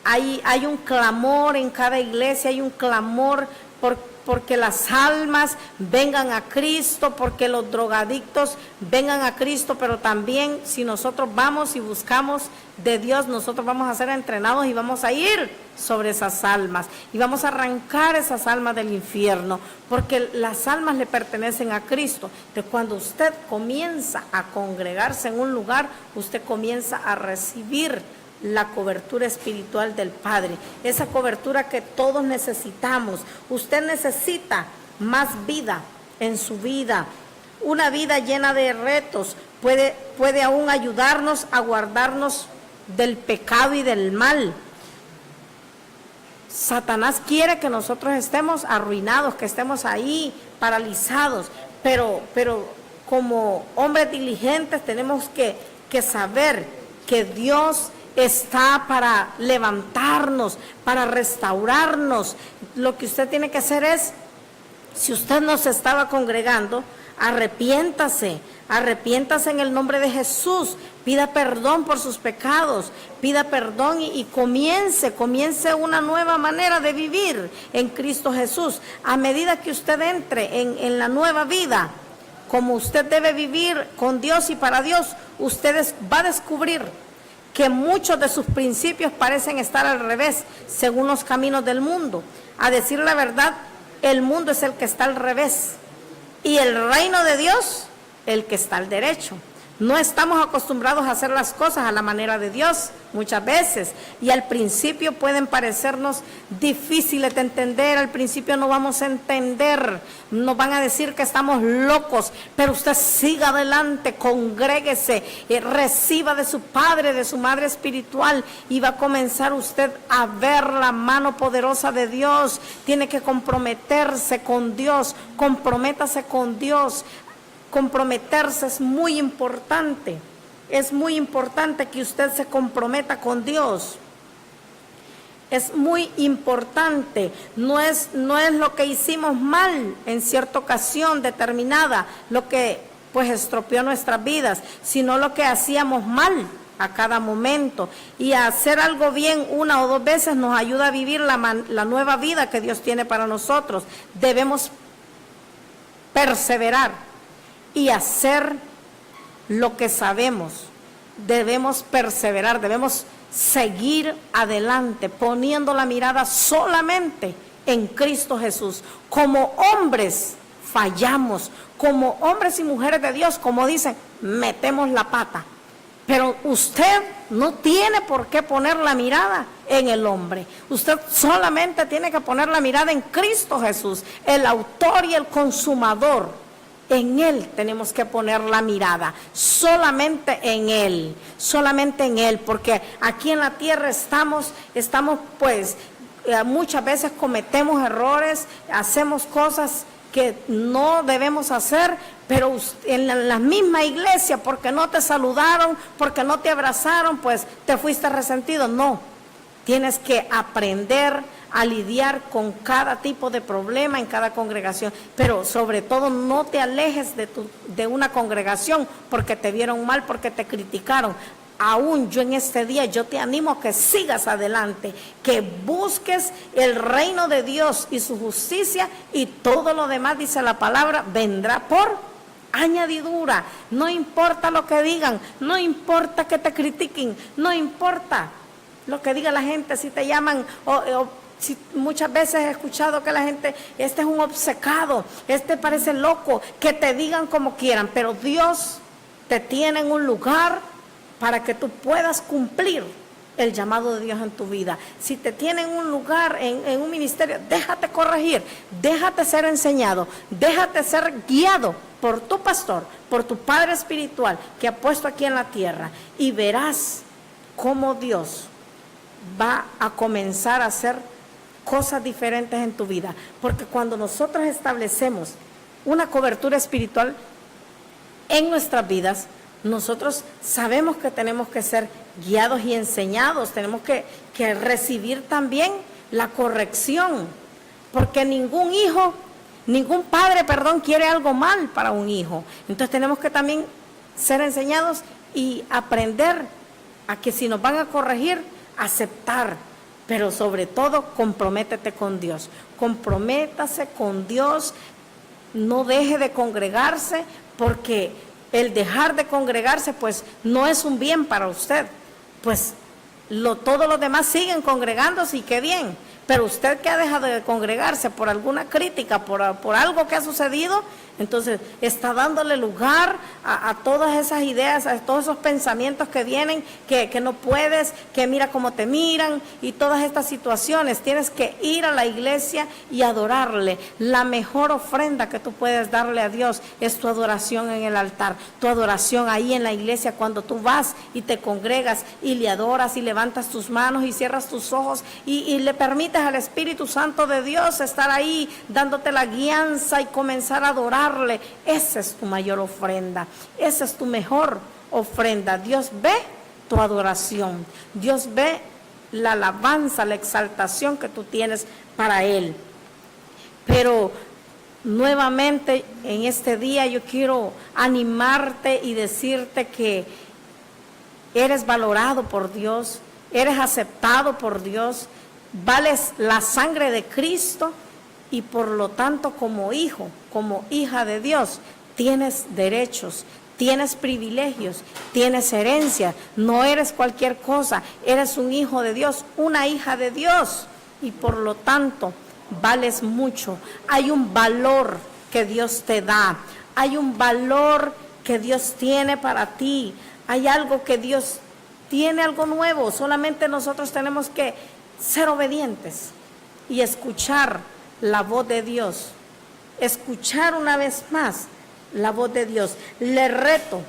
Hay un clamor en cada iglesia, hay un clamor porque las almas vengan a Cristo, porque los drogadictos vengan a Cristo, pero también si nosotros vamos y buscamos de Dios, nosotros vamos a ser entrenados y vamos a ir sobre esas almas y vamos a arrancar esas almas del infierno, porque las almas le pertenecen a Cristo. Entonces, cuando usted comienza a congregarse en un lugar, usted comienza a recibir la cobertura espiritual del Padre, esa cobertura que todos necesitamos. Usted necesita más vida en su vida, una vida llena de retos, puede aún ayudarnos a guardarnos del pecado y del mal. Satanás quiere que nosotros estemos arruinados, que estemos ahí paralizados, pero como hombres diligentes tenemos que saber que Dios está para levantarnos, para restaurarnos. Lo que usted tiene que hacer es, si usted no se estaba congregando, arrepiéntase en el nombre de Jesús, pida perdón por sus pecados, pida perdón y comience una nueva manera de vivir en Cristo Jesús. A medida que usted entre en la nueva vida, como usted debe vivir con Dios y para Dios, usted va a descubrir que muchos de sus principios parecen estar al revés, según los caminos del mundo. A decir la verdad, el mundo es el que está al revés y el reino de Dios el que está al derecho. No estamos acostumbrados a hacer las cosas a la manera de Dios muchas veces, y al principio pueden parecernos difíciles de entender. Al principio no vamos a entender, nos van a decir que estamos locos, pero usted siga adelante, congréguese, reciba de su padre, de su madre espiritual, y va a comenzar usted a ver la mano poderosa de Dios. Tiene que comprometerse con Dios, comprométase con Dios. Comprometerse es muy importante que usted se comprometa con Dios. Es muy importante, no es lo que hicimos mal en cierta ocasión determinada lo que pues estropeó nuestras vidas, sino lo que hacíamos mal a cada momento. Y hacer algo bien una o dos veces nos ayuda a vivir la nueva vida que Dios tiene para nosotros. Debemos perseverar y hacer lo que sabemos, debemos perseverar, debemos seguir adelante, poniendo la mirada solamente en Cristo Jesús. Como hombres fallamos, como hombres y mujeres de Dios, como dicen, metemos la pata. Pero usted no tiene por qué poner la mirada en el hombre. Usted solamente tiene que poner la mirada en Cristo Jesús, el autor y el consumador. En Él tenemos que poner la mirada, solamente en Él, porque aquí en la tierra estamos pues, muchas veces cometemos errores, hacemos cosas que no debemos hacer, pero en la misma iglesia, porque no te saludaron, porque no te abrazaron, pues te fuiste resentido. No, tienes que aprender a lidiar con cada tipo de problema en cada congregación, pero sobre todo no te alejes de una congregación porque te vieron mal, porque te criticaron. Aún yo en este día, yo te animo a que sigas adelante, que busques el reino de Dios y su justicia, y todo lo demás, dice la palabra, vendrá por añadidura. No importa lo que digan, no importa que te critiquen, no importa lo que diga la gente, si te llaman si muchas veces he escuchado que la gente, este es un obcecado, este parece loco, que te digan como quieran, pero Dios te tiene en un lugar para que tú puedas cumplir el llamado de Dios en tu vida. Si te tiene en un lugar, en un ministerio, déjate corregir, déjate ser enseñado, déjate ser guiado por tu pastor, por tu padre espiritual que ha puesto aquí en la tierra, y verás cómo Dios va a comenzar a hacer cosas diferentes en tu vida. Porque cuando nosotros establecemos una cobertura espiritual en nuestras vidas, nosotros sabemos que tenemos que ser guiados y enseñados, tenemos que recibir también la corrección, porque ningún padre, quiere algo mal para un hijo. Entonces tenemos que también ser enseñados y aprender a que si nos van a corregir, aceptar, pero sobre todo comprométete con Dios, comprométase con Dios, no deje de congregarse, porque el dejar de congregarse pues no es un bien para usted, pues todos los demás siguen congregándose y qué bien, pero usted que ha dejado de congregarse por alguna crítica, por algo que ha sucedido, entonces está dándole lugar a todas esas ideas, a todos esos pensamientos que vienen, que no puedes, que mira cómo te miran y todas estas situaciones. Tienes que ir a la iglesia y adorarle. La mejor ofrenda que tú puedes darle a Dios es tu adoración en el altar, tu adoración ahí en la iglesia, cuando tú vas y te congregas y le adoras y levantas tus manos y cierras tus ojos y le permites al Espíritu Santo de Dios estar ahí dándote la guianza y comenzar a adorar. Esa es tu mayor ofrenda, esa es tu mejor ofrenda. Dios ve tu adoración, Dios ve la alabanza, la exaltación que tú tienes para Él. Pero nuevamente en este día yo quiero animarte y decirte que eres valorado por Dios, eres aceptado por Dios, vales la sangre de Cristo. Y por lo tanto, como hijo, como hija de Dios, tienes derechos, tienes privilegios, tienes herencia. No eres cualquier cosa, eres un hijo de Dios, una hija de Dios. Y por lo tanto, vales mucho. Hay un valor que Dios te da, hay un valor que Dios tiene para ti. Hay algo que Dios tiene, algo nuevo. Solamente nosotros tenemos que ser obedientes y escuchar la voz de Dios, escuchar una vez más la voz de Dios. Le reto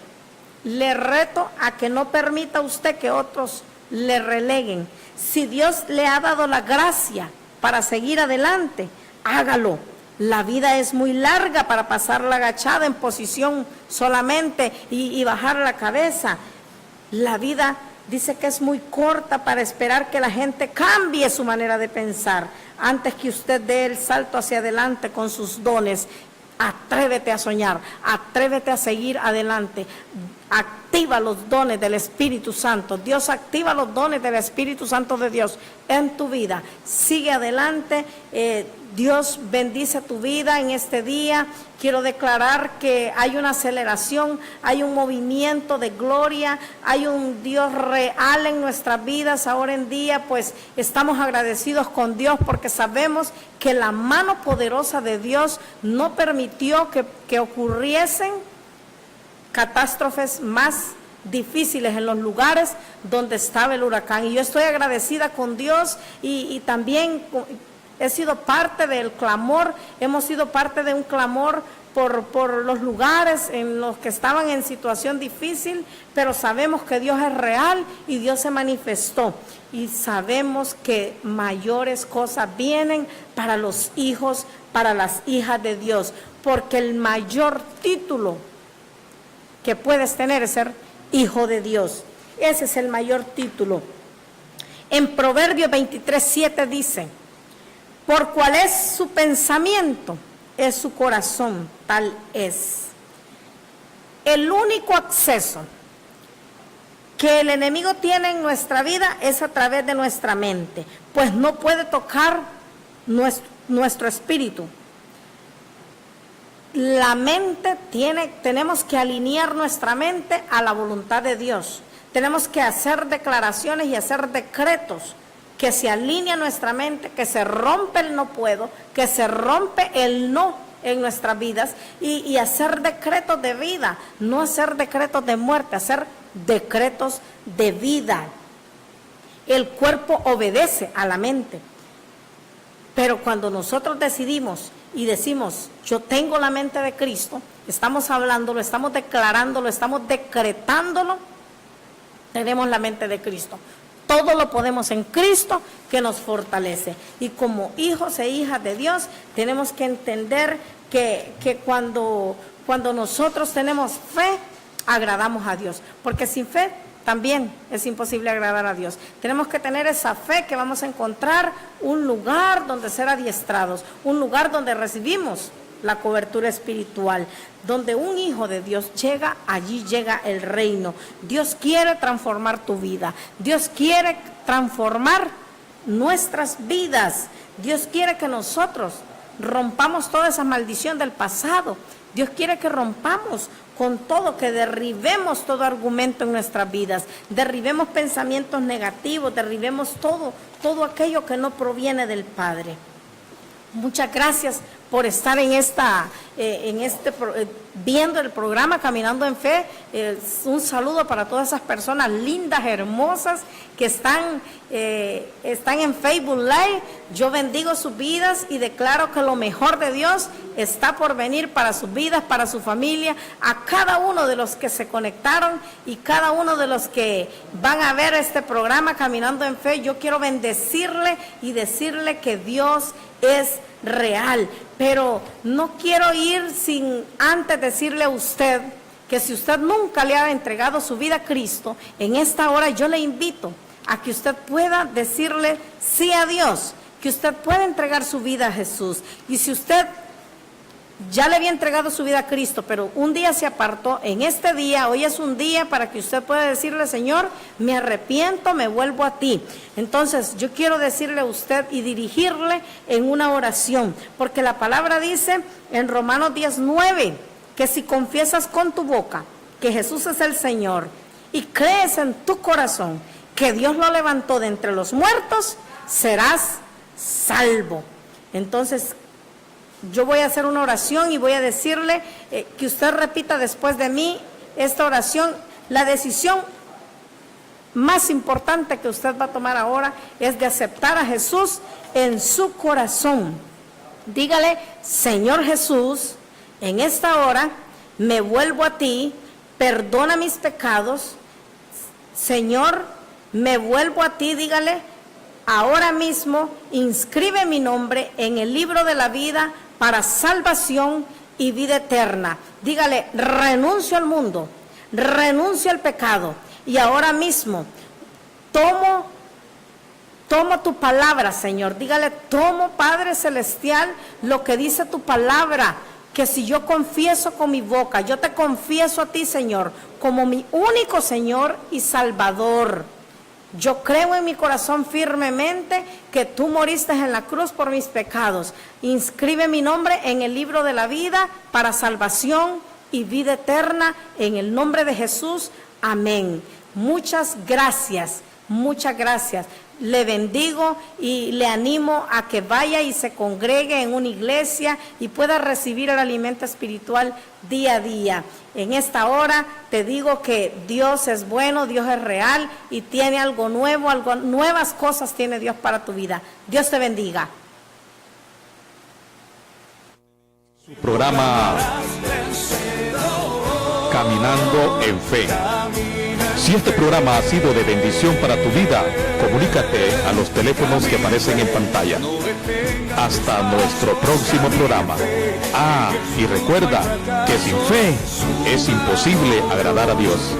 a que no permita usted que otros le releguen. Si Dios le ha dado la gracia para seguir adelante, hágalo. La vida es muy larga para pasarla agachada en posición solamente y bajar la cabeza. La vida dice que es muy corta para esperar que la gente cambie su manera de pensar. Antes que usted dé el salto hacia adelante con sus dones, atrévete a soñar, atrévete a seguir adelante, activa activa los dones del Espíritu Santo. Dios activa los dones del Espíritu Santo de Dios en tu vida. Sigue adelante. Dios bendice tu vida en este día. Quiero declarar que hay una aceleración, hay un movimiento de gloria, hay un Dios real en nuestras vidas. Ahora en día, pues estamos agradecidos con Dios porque sabemos que la mano poderosa de Dios no permitió que ocurriesen catástrofes más difíciles en los lugares donde estaba el huracán. Y yo estoy agradecida con Dios y también he sido parte del clamor, hemos sido parte de un clamor por los lugares en los que estaban en situación difícil, pero sabemos que Dios es real y Dios se manifestó. Y sabemos que mayores cosas vienen para los hijos, para las hijas de Dios, porque el mayor título que puedes tener es ser hijo de Dios. Ese es el mayor título. En Proverbios 23:7 dice: por cuál es su pensamiento, es su corazón, tal es. El único acceso que el enemigo tiene en nuestra vida es a través de nuestra mente, pues no puede tocar nuestro espíritu. La mente tenemos que alinear nuestra mente a la voluntad de Dios. Tenemos que hacer declaraciones y hacer decretos que se alinea nuestra mente, que se rompe el no puedo, que se rompe el no en nuestras vidas y hacer decretos de vida, no hacer decretos de muerte, hacer decretos de vida. El cuerpo obedece a la mente, pero cuando nosotros decidimos y decimos, yo tengo la mente de Cristo, estamos hablándolo, estamos declarándolo, estamos decretándolo, tenemos la mente de Cristo. Todo lo podemos en Cristo que nos fortalece. Y como hijos e hijas de Dios, tenemos que entender que cuando nosotros tenemos fe, agradamos a Dios. Porque sin fe también es imposible agradar a Dios. Tenemos que tener esa fe que vamos a encontrar un lugar donde ser adiestrados, un lugar donde recibimos la cobertura espiritual. Donde un hijo de Dios llega, allí llega el reino. Dios quiere transformar tu vida. Dios quiere transformar nuestras vidas. Dios quiere que nosotros rompamos toda esa maldición del pasado. Dios quiere que rompamos con todo, que derribemos todo argumento en nuestras vidas, derribemos pensamientos negativos, derribemos todo aquello que no proviene del Padre. Muchas gracias por estar viendo el programa Caminando en Fe. Un saludo para todas esas personas lindas, hermosas que están en Facebook Live. Yo bendigo sus vidas y declaro que lo mejor de Dios está por venir para sus vidas, para su familia, a cada uno de los que se conectaron y cada uno de los que van a ver este programa Caminando en Fe. Yo quiero bendecirle y decirle que Dios es real, pero no quiero ir sin antes decirle a usted que si usted nunca le ha entregado su vida a Cristo, en esta hora yo le invito a que usted pueda decirle sí a Dios, que usted pueda entregar su vida a Jesús. Y si usted ya le había entregado su vida a Cristo, pero un día se apartó, en este día, hoy es un día para que usted pueda decirle: Señor, me arrepiento, me vuelvo a ti. Entonces, yo quiero decirle a usted y dirigirle en una oración, porque la palabra dice en Romanos 10:9, que si confiesas con tu boca que Jesús es el Señor y crees en tu corazón que Dios lo levantó de entre los muertos, serás salvo. Entonces, yo voy a hacer una oración y voy a decirle que usted repita después de mí esta oración. La decisión más importante que usted va a tomar ahora es de aceptar a Jesús en su corazón. Dígale: Señor Jesús, en esta hora me vuelvo a ti, perdona mis pecados. Señor, me vuelvo a ti. Dígale: ahora mismo inscribe mi nombre en el libro de la vida para salvación y vida eterna. Dígale: renuncio al mundo, renuncio al pecado y ahora mismo tomo tu palabra, Señor. Dígale: tomo, Padre Celestial, lo que dice tu palabra que si yo confieso con mi boca, yo te confieso a ti, Señor, como mi único Señor y Salvador. Yo creo en mi corazón firmemente que tú moriste en la cruz por mis pecados. Inscribe mi nombre en el libro de la vida para salvación y vida eterna en el nombre de Jesús. Amén. Muchas gracias, muchas gracias. Le bendigo y le animo a que vaya y se congregue en una iglesia y pueda recibir el alimento espiritual día a día. En esta hora te digo que Dios es bueno, Dios es real y tiene algo nuevo, nuevas cosas tiene Dios para tu vida. Dios te bendiga. Su programa Caminando en Fe. Si este programa ha sido de bendición para tu vida, comunícate a los teléfonos que aparecen en pantalla. Hasta nuestro próximo programa. Y recuerda que sin fe es imposible agradar a Dios.